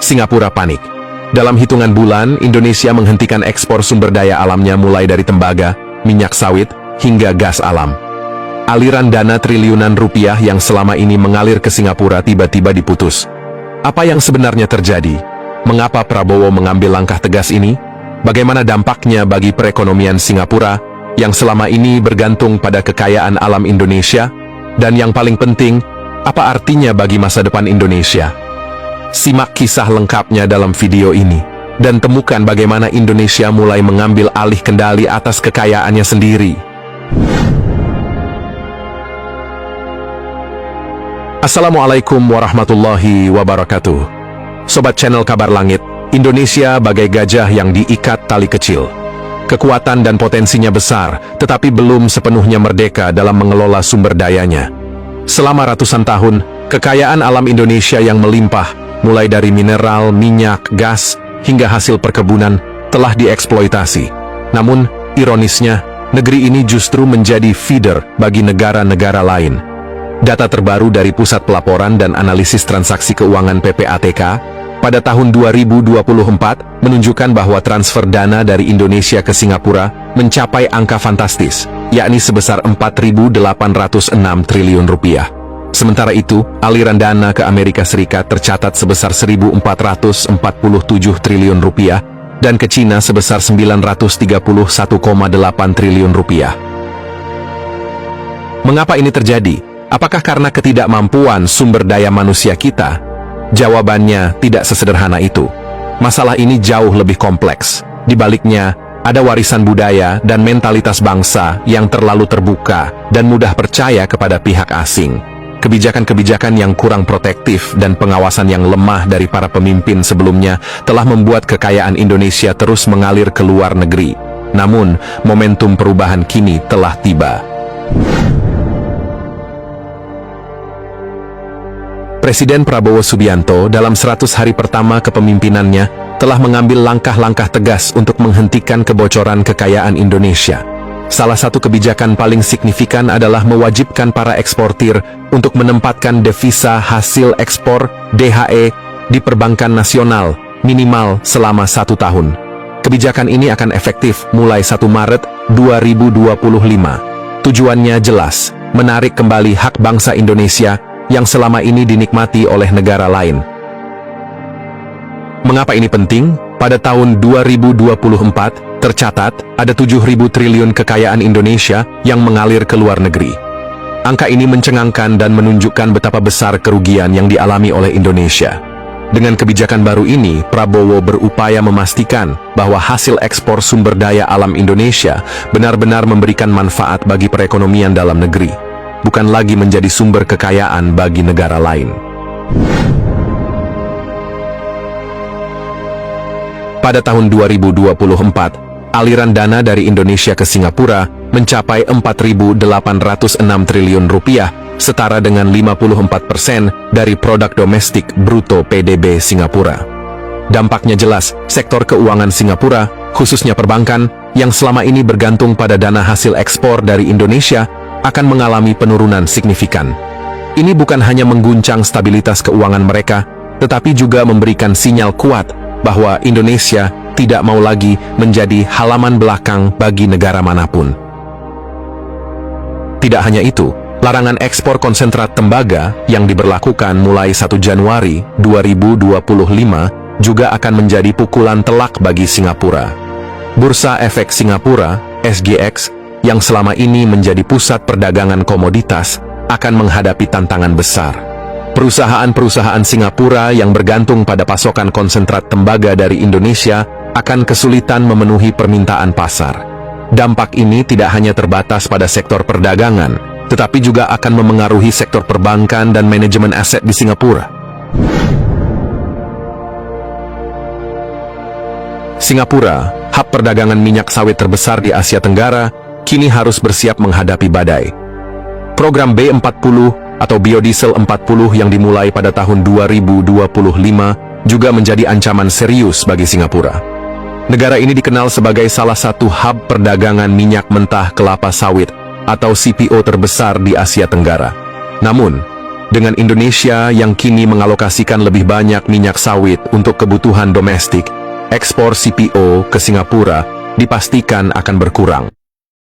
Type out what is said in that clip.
Singapura panik. Dalam hitungan bulan, Indonesia menghentikan ekspor sumber daya alamnya mulai dari tembaga, minyak sawit, hingga gas alam. Aliran dana triliunan rupiah yang selama ini mengalir ke Singapura tiba-tiba diputus. Apa yang sebenarnya terjadi? Mengapa Prabowo mengambil langkah tegas ini? Bagaimana dampaknya bagi perekonomian Singapura yang selama ini bergantung pada kekayaan alam Indonesia? Dan yang paling penting, apa artinya bagi masa depan Indonesia? Simak kisah lengkapnya dalam video ini, dan temukan bagaimana Indonesia mulai mengambil alih kendali atas kekayaannya sendiri. Assalamualaikum warahmatullahi wabarakatuh. Sobat channel Kabar Langit, Indonesia bagai gajah yang diikat tali kecil. Kekuatan dan potensinya besar, tetapi belum sepenuhnya merdeka dalam mengelola sumber dayanya. Selama ratusan tahun, kekayaan alam Indonesia yang melimpah, mulai dari mineral, minyak, gas, hingga hasil perkebunan, telah dieksploitasi. Namun, ironisnya, negeri ini justru menjadi feeder bagi negara-negara lain. Data terbaru dari Pusat Pelaporan dan Analisis Transaksi Keuangan PPATK pada tahun 2024 menunjukkan bahwa transfer dana dari Indonesia ke Singapura mencapai angka fantastis, yakni sebesar 4.806 triliun rupiah. Sementara itu, aliran dana ke Amerika Serikat tercatat sebesar 1.447 triliun rupiah dan ke Cina sebesar 931,8 triliun rupiah. Mengapa ini terjadi? Apakah karena ketidakmampuan sumber daya manusia kita? Jawabannya tidak sesederhana itu. Masalah ini jauh lebih kompleks. Di baliknya, ada warisan budaya dan mentalitas bangsa yang terlalu terbuka dan mudah percaya kepada pihak asing. Kebijakan-kebijakan yang kurang protektif dan pengawasan yang lemah dari para pemimpin sebelumnya telah membuat kekayaan Indonesia terus mengalir ke luar negeri. Namun, momentum perubahan kini telah tiba. Presiden Prabowo Subianto dalam 100 hari pertama kepemimpinannya telah mengambil langkah-langkah tegas untuk menghentikan kebocoran kekayaan Indonesia. Salah satu kebijakan paling signifikan adalah mewajibkan para eksportir untuk menempatkan devisa hasil ekspor (DHE) di perbankan nasional minimal selama 1 tahun. Kebijakan ini akan efektif mulai 1 Maret 2025. Tujuannya jelas, menarik kembali hak bangsa Indonesia yang selama ini dinikmati oleh negara lain. Mengapa ini penting? Pada tahun 2024, tercatat ada 7.000 triliun kekayaan Indonesia yang mengalir ke luar negeri. Angka ini mencengangkan dan menunjukkan betapa besar kerugian yang dialami oleh Indonesia. Dengan kebijakan baru ini, Prabowo berupaya memastikan bahwa hasil ekspor sumber daya alam Indonesia benar-benar memberikan manfaat bagi perekonomian dalam negeri, bukan lagi menjadi sumber kekayaan bagi negara lain. Pada tahun 2024, aliran dana dari Indonesia ke Singapura mencapai 4.806 triliun rupiah, setara dengan 54% dari produk domestik bruto PDB Singapura. Dampaknya jelas, sektor keuangan Singapura, khususnya perbankan, yang selama ini bergantung pada dana hasil ekspor dari Indonesia, akan mengalami penurunan signifikan. Ini bukan hanya mengguncang stabilitas keuangan mereka, tetapi juga memberikan sinyal kuat bahwa Indonesia tidak mau lagi menjadi halaman belakang bagi negara manapun. Tidak hanya itu, larangan ekspor konsentrat tembaga yang diberlakukan mulai 1 Januari 2025 juga akan menjadi pukulan telak bagi Singapura. Bursa Efek Singapura, SGX, yang selama ini menjadi pusat perdagangan komoditas, akan menghadapi tantangan besar. Perusahaan-perusahaan Singapura yang bergantung pada pasokan konsentrat tembaga dari Indonesia akan kesulitan memenuhi permintaan pasar. Dampak ini tidak hanya terbatas pada sektor perdagangan, tetapi juga akan memengaruhi sektor perbankan dan manajemen aset di Singapura. Singapura, hub perdagangan minyak sawit terbesar di Asia Tenggara, kini harus bersiap menghadapi badai. Program B40 atau biodiesel 40 yang dimulai pada tahun 2025 juga menjadi ancaman serius bagi Singapura. Negara ini dikenal sebagai salah satu hub perdagangan minyak mentah kelapa sawit atau CPO terbesar di Asia Tenggara. Namun, Dengan Indonesia yang kini mengalokasikan lebih banyak minyak sawit untuk kebutuhan domestik, ekspor CPO ke Singapura dipastikan akan berkurang.